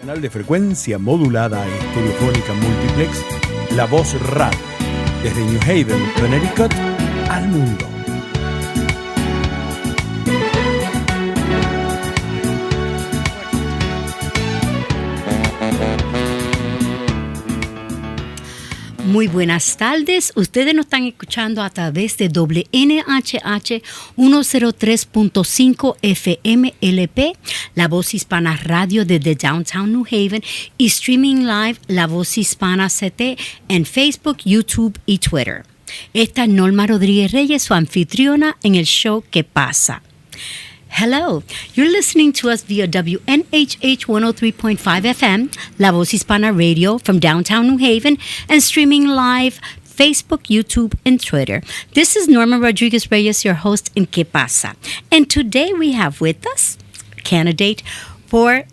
Canal de frecuencia modulada estereofónica multiplex, La Voz Radio, desde New Haven, Connecticut, al mundo. Muy buenas tardes. Ustedes nos están escuchando a través de WNHH 103.5 FM LP, La Voz Hispana Radio desde Downtown New Haven y streaming live La Voz Hispana CT en Facebook, YouTube y Twitter. Esta es Norma Rodríguez-Reyes, su anfitriona en el show K-PASA. Hello, you're listening to us via WNHH 103.5 FM, La Voz Hispana Radio from downtown New Haven, and streaming live Facebook, YouTube, and Twitter. This is Norma Rodríguez-Reyes, your host in K-PASA. And today we have with us a candidate for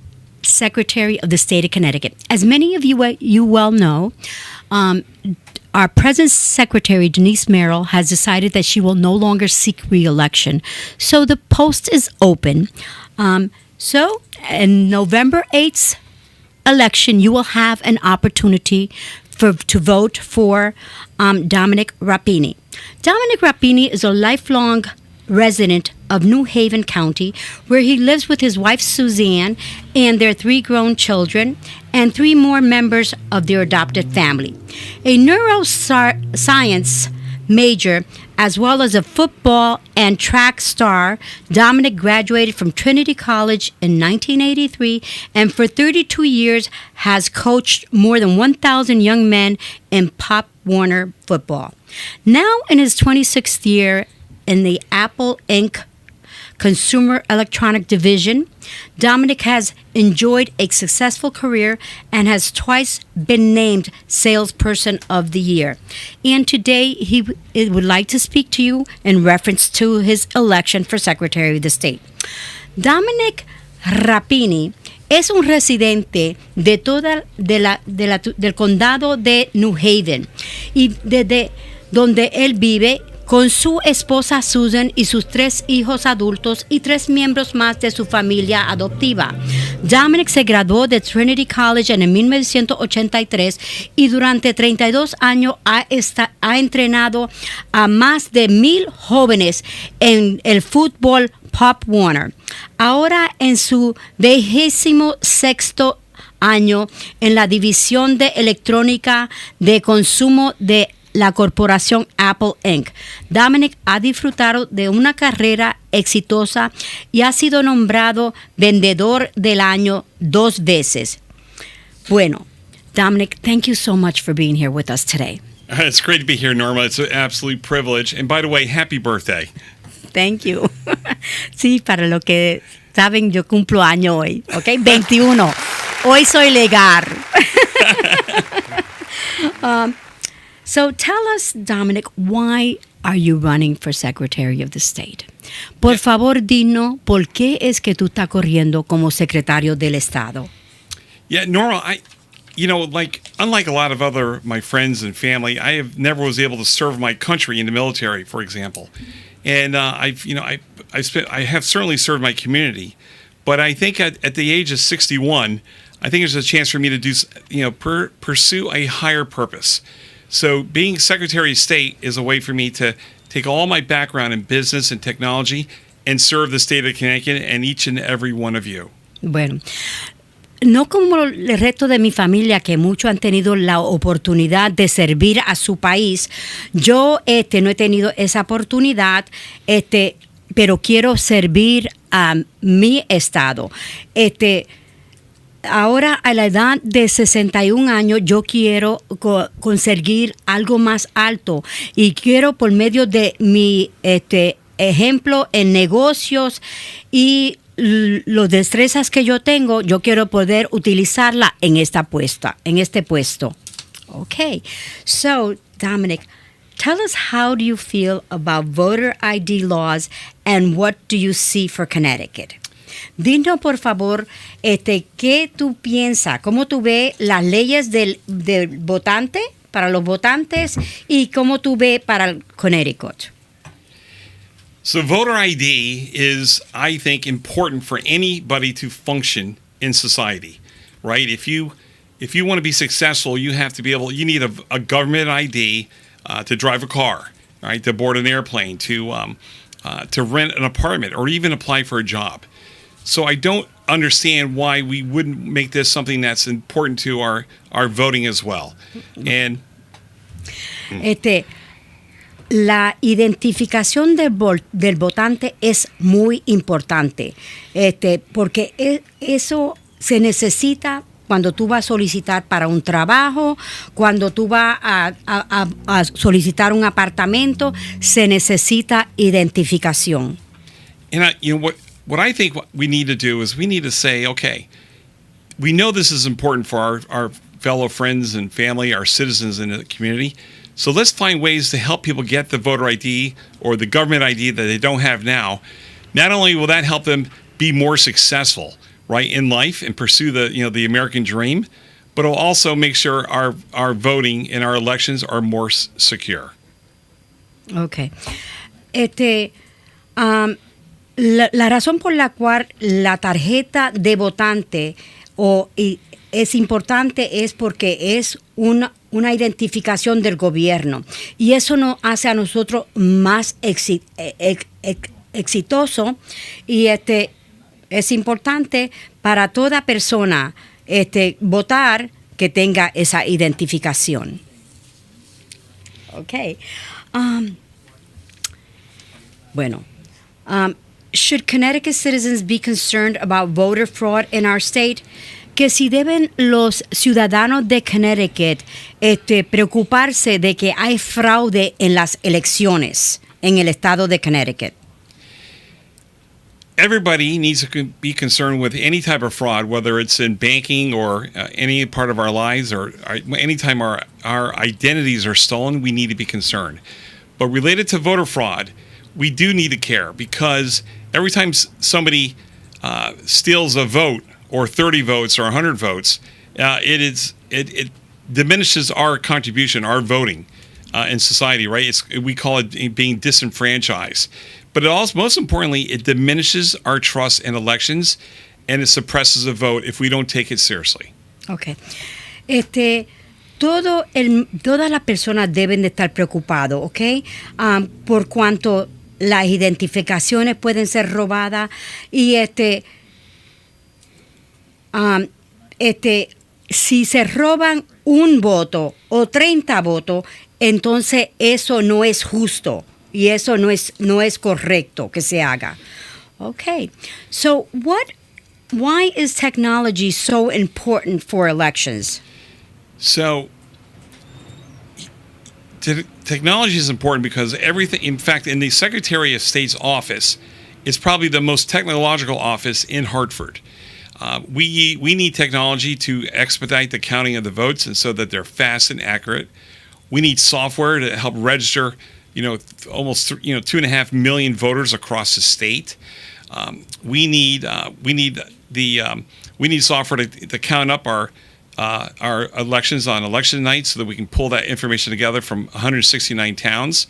Secretary of the State of Connecticut. As many of you well know, our present Secretary, Denise Merrill, has decided that she will no longer seek re-election. So the post is open. So in November 8th election, you will have an opportunity to vote for Dominic Rapini. Dominic Rapini is a lifelong resident of New Haven County, where he lives with his wife Suzanne and their 3 grown children and 3 more members of their adopted family. A neuroscience major, as well as a football and track star, Dominic graduated from Trinity College in 1983 and for 32 years has coached more than 1,000 young men in Pop Warner football. Now in his 26th year in the Apple Inc. Consumer Electronic Division, Dominic has enjoyed a successful career and has twice been named Salesperson of the Year. And today he would like to speak to you in reference to his election for Secretary of the State. Dominic Rapini es un residente de del condado de New Haven y desde donde él vive con su esposa Susan y sus 3 hijos adultos y 3 miembros más de su familia adoptiva. Dominic se graduó de Trinity College en 1983 y durante 32 años ha entrenado a más de 1,000 jóvenes en el fútbol Pop Warner. Ahora en su 26º año en la división de electrónica de consumo de la corporación Apple Inc. Dominic ha disfrutado de una carrera exitosa y ha sido nombrado vendedor del año 2 veces. Bueno, Dominic, thank you so much for being here with us today. It's great to be here, Norma. It's an absolute privilege. And by the way, happy birthday. Thank you. Sí, para lo que saben, yo cumplo año hoy, ¿ok? 21. Hoy soy legal. So tell us, Dominic, why are you running for Secretary of the State? Por favor, dinos, ¿por qué es que tú estás corriendo como Secretario del Estado? Yeah, Norma, unlike a lot of my friends and family, I have never was able to serve my country in the military, for example. And I have certainly served my community, but I think at the age of 61, I think there's a chance for me to pursue a higher purpose. So being Secretary of State is a way for me to take all my background in business and technology and serve the state of Connecticut and each and every one of you. Bueno, no como el resto de mi familia, que muchos han tenido la oportunidad de servir a su país. Yo no he tenido esa oportunidad, pero quiero servir a mi estado. Ahora, a la edad de 61 años, yo quiero conseguir algo más alto y quiero, por medio de mi ejemplo en negocios y las destrezas que yo tengo, yo quiero poder utilizarla en este puesto. Okay, so Dominic, tell us, how do you feel about voter ID laws and what do you see for Connecticut? Dinos, por favor, ¿qué tú piensas? ¿Cómo tú ves las leyes del votante, para los votantes, y cómo tú ves para el Connecticut? So voter ID is, I think, important for anybody to function in society. right? If you want to be successful, you have to be able. You need a government ID to drive a car, right? To board an airplane, to rent an apartment, or even apply for a job. So I don't understand why we wouldn't make this something that's important to our voting as well. And la identificación del votante es muy importante, porque eso se necesita cuando tú vas a solicitar para un trabajo, cuando tú vas a solicitar un apartamento, se necesita identificación. And what I think we need to do is we need to say, okay, we know this is important for our fellow friends and family, our citizens in the community. So let's find ways to help people get the voter ID or the government ID that they don't have now. Not only will that help them be more successful, right, in life and pursue the American dream, but it'll also make sure our voting in our elections are more secure. Okay. La razón por la cual la tarjeta de votante es importante es porque es una identificación del gobierno, y eso nos hace a nosotros más exitoso, y es importante para toda persona votar que tenga esa identificación. Okay. Should Connecticut citizens be concerned about voter fraud in our state? Que si deben los ciudadanos de Connecticut preocuparse de que hay fraude en las elecciones en el estado de Connecticut. Everybody needs to be concerned with any type of fraud, whether it's in banking or any part of our lives, or anytime our identities are stolen, we need to be concerned. But related to voter fraud, we do need to care, because every time somebody steals a vote, or 30 votes, or 100 votes, it diminishes our contribution, our voting in society, right? We call it being disenfranchised. But it also, most importantly, it diminishes our trust in elections, and it suppresses a vote if we don't take it seriously. Okay. Todas las personas deben de estar preocupados, ¿ok? Por cuanto las identificaciones pueden ser robadas, y si se roban un voto o 30 votos, entonces eso no es justo, y eso no es correcto que se haga. Okay. So why is technology so important for elections? So technology is important because everything, in fact, in the Secretary of State's office, is probably the most technological office in Hartford. We need technology to expedite the counting of the votes, and so that they're fast and accurate. We need software to help register, almost 2.5 million voters across the state. We need software to count up our elections on election night, so that we can pull that information together from 169 towns.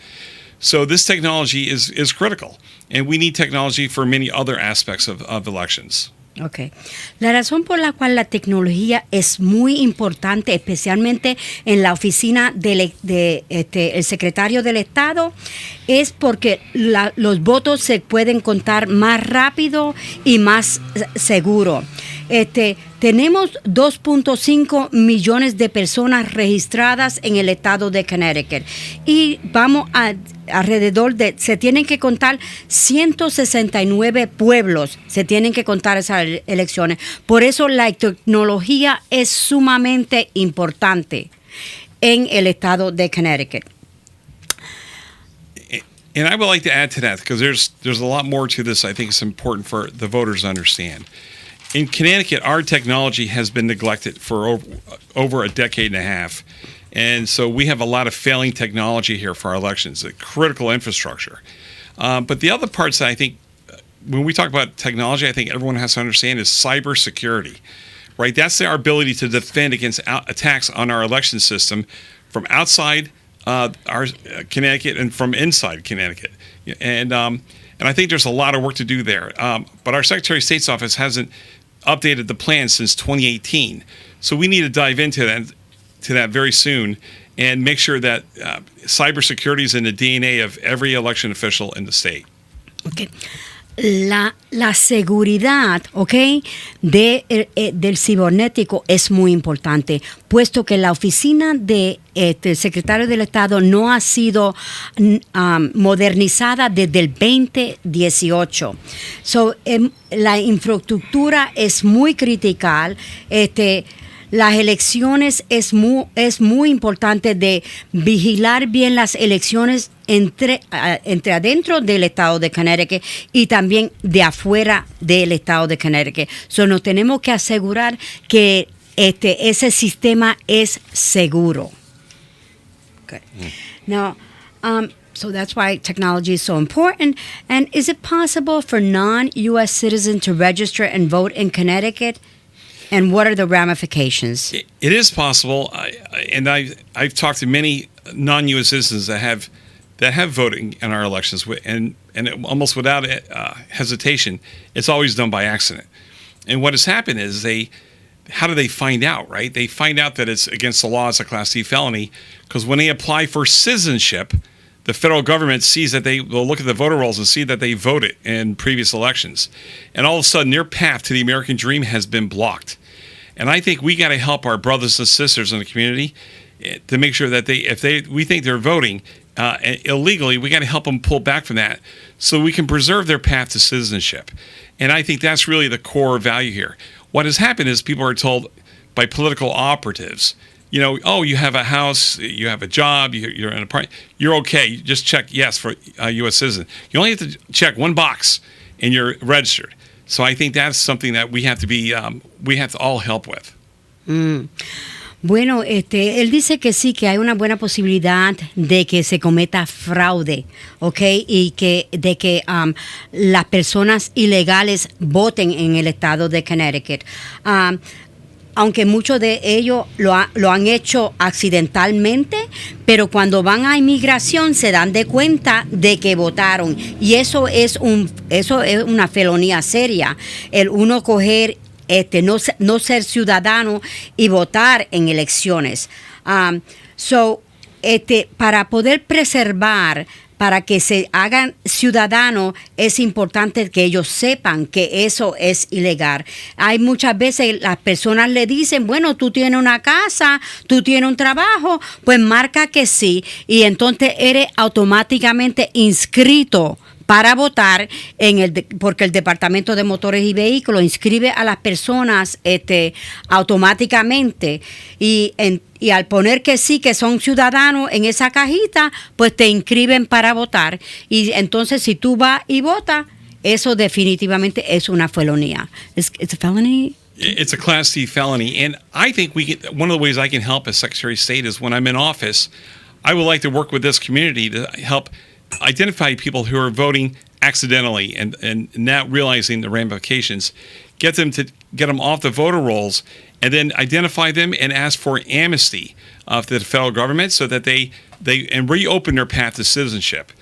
So this technology is critical, and we need technology for many other aspects of elections. Okay. La razón por la cual la tecnología es muy importante, especialmente en la oficina del el Secretario del Estado, es porque los votos se pueden contar más rápido y más seguro. Tenemos 2.5 millones de personas registradas en el estado de Connecticut, y vamos se tienen que contar 169 pueblos, se tienen que contar esas elecciones. Por eso la tecnología es sumamente importante en el estado de Connecticut. And I would like to add to that, because there's a lot more to this I think is important for the voters to understand. In Connecticut, our technology has been neglected for over a decade and a half. And so we have a lot of failing technology here for our elections, a critical infrastructure. But the other parts that I think, when we talk about technology, I think everyone has to understand is cybersecurity, right? That's our ability to defend against attacks on our election system from outside our Connecticut and from inside Connecticut. And I think there's a lot of work to do there. But our Secretary of State's office hasn't updated the plan since 2018. So we need to dive into that very soon and make sure that cybersecurity is in the DNA of every election official in the state. Okay. La seguridad, ¿ok? Del cibernético es muy importante, puesto que la oficina del Secretario del Estado no ha sido modernizada desde el 2018. La infraestructura es muy critical. Las elecciones es muy importante de vigilar bien las elecciones entre adentro del estado de Connecticut y también de afuera del estado de Connecticut. Nos tenemos que asegurar que ese sistema es seguro. Okay. Now, so that's why technology is so important. And is it possible for non-U.S. citizens to register and vote in Connecticut? And what are the ramifications? It is possible, and I've talked to many non-U.S. citizens that have voting in our elections, and almost without hesitation, it's always done by accident. And what has happened is how do they find out, right? They find out that it's against the law, it's a Class C felony, because when they apply for citizenship, the federal government sees that they will look at the voter rolls and see that they voted in previous elections. And all of a sudden, their path to the American dream has been blocked. And I think we got to help our brothers and sisters in the community to make sure that we think they're voting illegally, we got to help them pull back from that so we can preserve their path to citizenship. And I think that's really the core value here. What has happened is people are told by political operatives, oh, you have a house, you have a job, you're in an apartment, you're okay. You just check yes for a U.S. citizen. You only have to check one box and you're registered. So I think that's something that we have to all help with. Bueno, él dice que sí, que hay una buena posibilidad de que se cometa fraude, ¿ok? Y de que las personas ilegales voten en el estado de Connecticut. Aunque muchos de ellos lo han hecho accidentalmente, pero cuando van a inmigración se dan de cuenta de que votaron. Y eso es una felonía seria, el uno coger no ser ciudadano y votar en elecciones. Para poder preservar, para que se hagan ciudadanos, es importante que ellos sepan que eso es ilegal. Hay muchas veces las personas le dicen, bueno, tú tienes una casa, tú tienes un trabajo, pues marca que sí, y entonces eres automáticamente inscrito para votar porque el Departamento de Motores y Vehículos inscribe a las personas automáticamente y al poner que sí, que son ciudadanos en esa cajita, pues te inscriben para votar. Y entonces si tú vas y votas, eso definitivamente es una felonía. It's a felony? It's a Class C felony. And I think one of the ways I can help as Secretary of State is when I'm in office, I would like to work with this community to help identify people who are voting accidentally and not realizing the ramifications, get them off the voter rolls, and then identify them and ask for amnesty of the federal government so that they reopen their path to citizenship.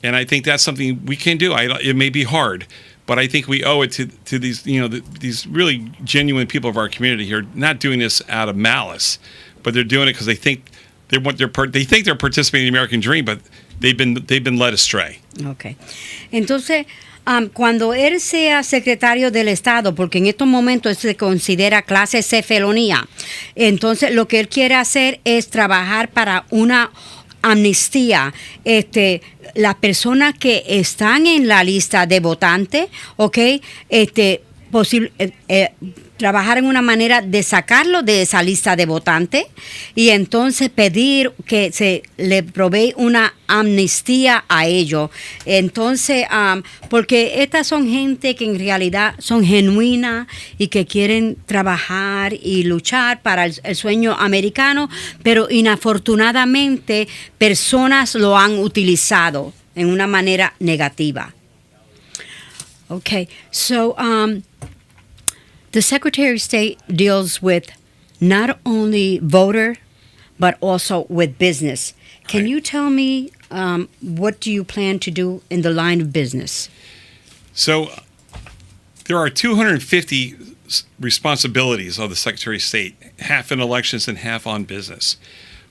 And I think that's something we can do. It may be hard, but I think we owe it to these these really genuine people of our community who are not doing this out of malice, but they're doing it because they think they're participating in the American dream, but they've been led astray. Okay. Entonces, cuando él sea secretario del Estado, porque en estos momentos se considera clase C felonía, entonces lo que él quiere hacer es trabajar para una amnistía. Las personas que están en la lista de votantes, ¿ok? Trabajar en una manera de sacarlo de esa lista de votantes y entonces pedir que se le provee una amnistía a ellos. Entonces, porque estas son gente que en realidad son genuinas y que quieren trabajar y luchar para el sueño americano, pero inafortunadamente personas lo han utilizado en una manera negativa. Okay, so the Secretary of State deals with not only voter, but also with business. Can you tell me what do you plan to do in the line of business? So there are 250 responsibilities of the Secretary of State, half in elections and half on business.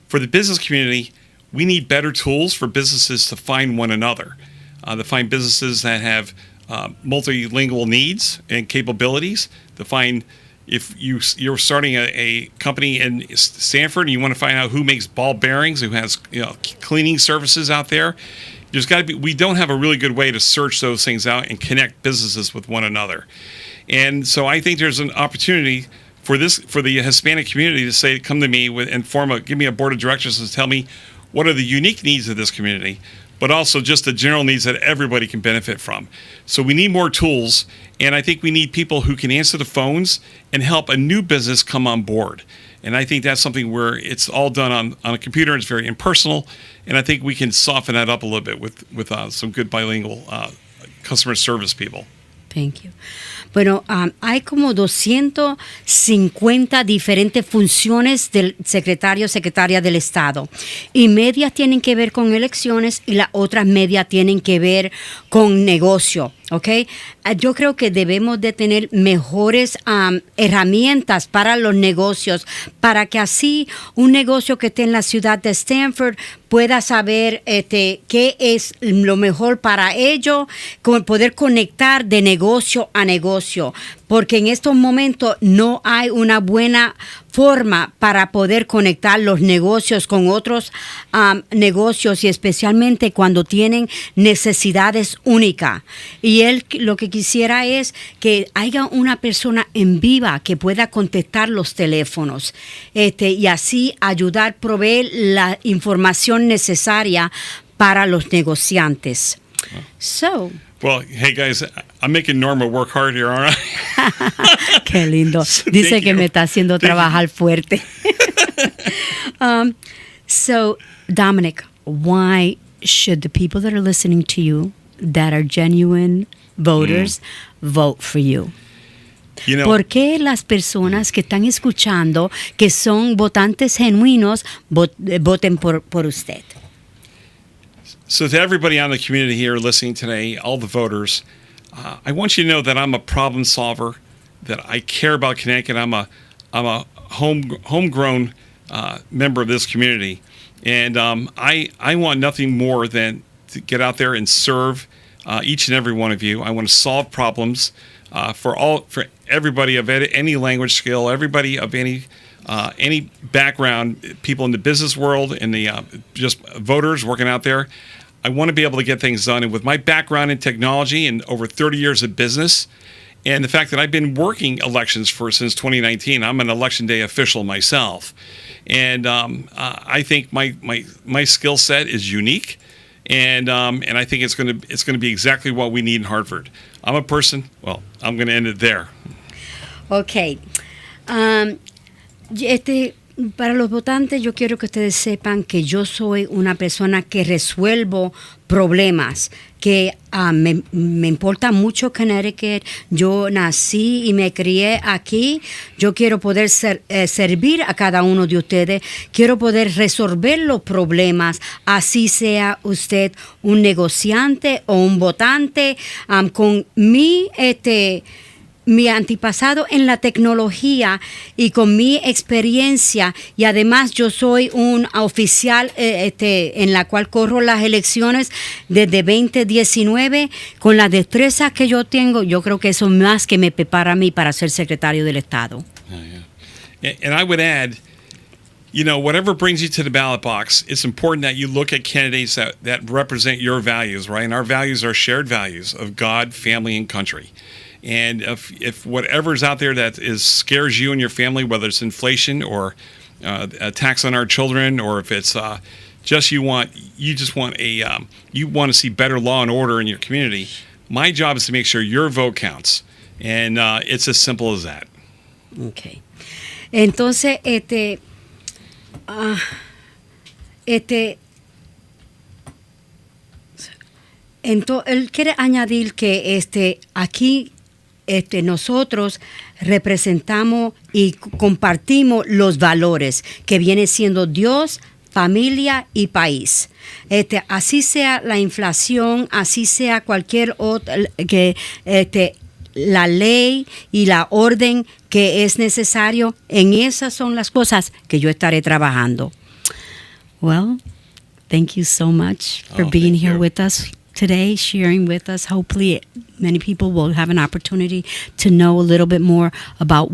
For the business community, we need better tools for businesses to find one another, to find businesses that have multilingual needs and capabilities, to find if you're starting a company in Stanford and you want to find out who makes ball bearings, who has cleaning services out there, there's got to be. We don't have a really good way to search those things out and connect businesses with one another, and so I think there's an opportunity for the Hispanic community to say, come to me give me a board of directors and tell me what are the unique needs of this community, but also just the general needs that everybody can benefit from. So we need more tools, and I think we need people who can answer the phones and help a new business come on board. And I think that's something where it's all done on a computer. It's very impersonal, and I think we can soften that up a little bit with some good bilingual customer service people. Thank you. Bueno, hay como 250 diferentes funciones del secretaria del Estado. Y medias tienen que ver con elecciones y las otras medias tienen que ver con negocio. ¿Ok? Yo creo que debemos de tener mejores herramientas para los negocios, para que así un negocio que esté en la ciudad de Stanford pueda saber qué es lo mejor para ellos, poder conectar de negocio a negocio, porque en estos momentos no hay una buena forma para poder conectar los negocios con otros negocios, y especialmente cuando tienen necesidades únicas. Y él lo que quisiera es que haya una persona en viva que pueda contestar los teléfonos y así ayudar, proveer la información necesaria para los negociantes. So, well, hey guys, I'm making Norma work hard here, aren't I? Qué lindo. Dice que me está haciendo trabajar fuerte. So, Dominic, why should the people that are listening to you, that are genuine voters, vote for you? ¿Por qué las personas que están escuchando, que son votantes genuinos, voten por usted? So to everybody on the community here listening today, all the voters, I want you to know that I'm a problem solver, that I care about Connecticut. I'm a homegrown member of this community, and I want nothing more than to get out there and serve each and every one of you. I want to solve problems for everybody of any language skill, everybody of any background, people in the business world and the just voters working out there. I want to be able to get things done. And with my background in technology and over 30 years of business, and the fact that I've been working elections since 2019, I'm an election day official myself. And I think my skill set is unique, and I think it's going to be exactly what we need in Hartford. I'm a person. Well, I'm going to end it there. Okay. Para los votantes, yo quiero que ustedes sepan que yo soy una persona que resuelvo problemas, que me importa mucho Connecticut. Yo nací y me crié aquí. Yo quiero poder servir a cada uno de ustedes. Quiero poder resolver los problemas, así sea usted un negociante o un votante. Con mi antepasado en la tecnología y con mi experiencia, y además yo soy un oficial en la cual corro las elecciones desde 2019, con la destreza que yo tengo, yo creo que eso es más que me prepara a mí para ser secretario del Estado. And I would add, whatever brings you to the ballot box, it's important that you look at candidates that represent your values, right? And our values are shared values of God, family, and country. And if whatever's out there that scares you and your family, whether it's inflation or a tax on our children, or if it's you want to see better law and order in your community, my job is to make sure your vote counts, and it's as simple as that. Okay. Entonces, él quiere añadir que aquí nosotros representamos y compartimos los valores que viene siendo Dios, familia y país. Así sea la inflación, así sea cualquier otra, la ley y la orden que es necesario. En esas son las cosas que yo estaré trabajando. Well, thank you so much for being here with us today, sharing with us. Hopefully many people will have an opportunity to know a little bit more about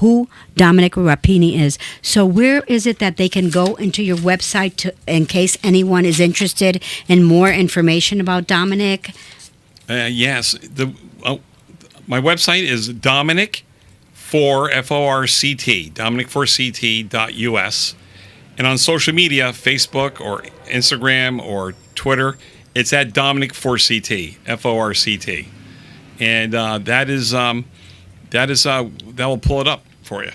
who Dominic Rapini is. So where is it that they can go into your website in case anyone is interested in more information about Dominic? Yes. My website is Dominic for F-O-R-C-T, Dominic4CT.us. And on social media, Facebook or Instagram or Twitter, it's at Dominic4CT, F-O-R-C-T. And that will pull it up for you.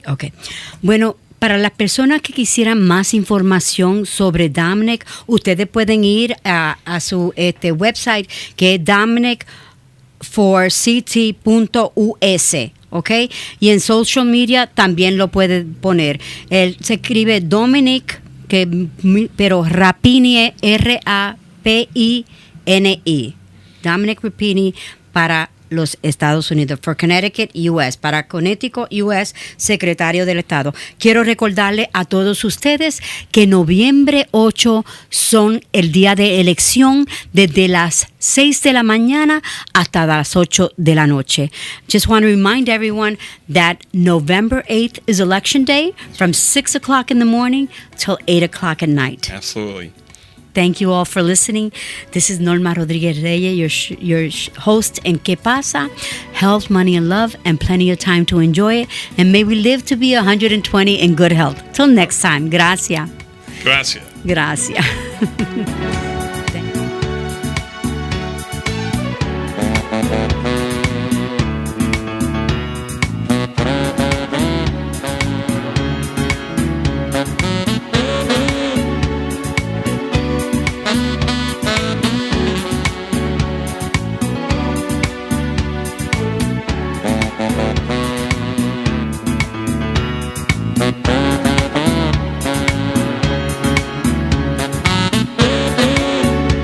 Okay. Bueno, para las personas que quisieran más información sobre Dominic, ustedes pueden ir a su website, que es Dominic4CT.us. ¿Ok? Y en social media también lo puede poner. Él se escribe Dominic, pero Rapini, R-A-P-I-N-I. Dominic Rapini para los Estados Unidos, for Connecticut, U.S., para Connecticut, U.S., Secretario del Estado. Quiero recordarle a todos ustedes que noviembre 8 son el día de elección desde las 6 de la mañana hasta las 8 de la noche. Just want to remind everyone that November 8th is election day from 6 o'clock in the morning till 8 o'clock at night. Absolutely. Thank you all for listening. This is Norma Rodríguez-Reyes, your host in K-PASA, health, money, and love, and plenty of time to enjoy it. And may we live to be 120 in good health. Till next time. Gracias. Gracias. Gracias.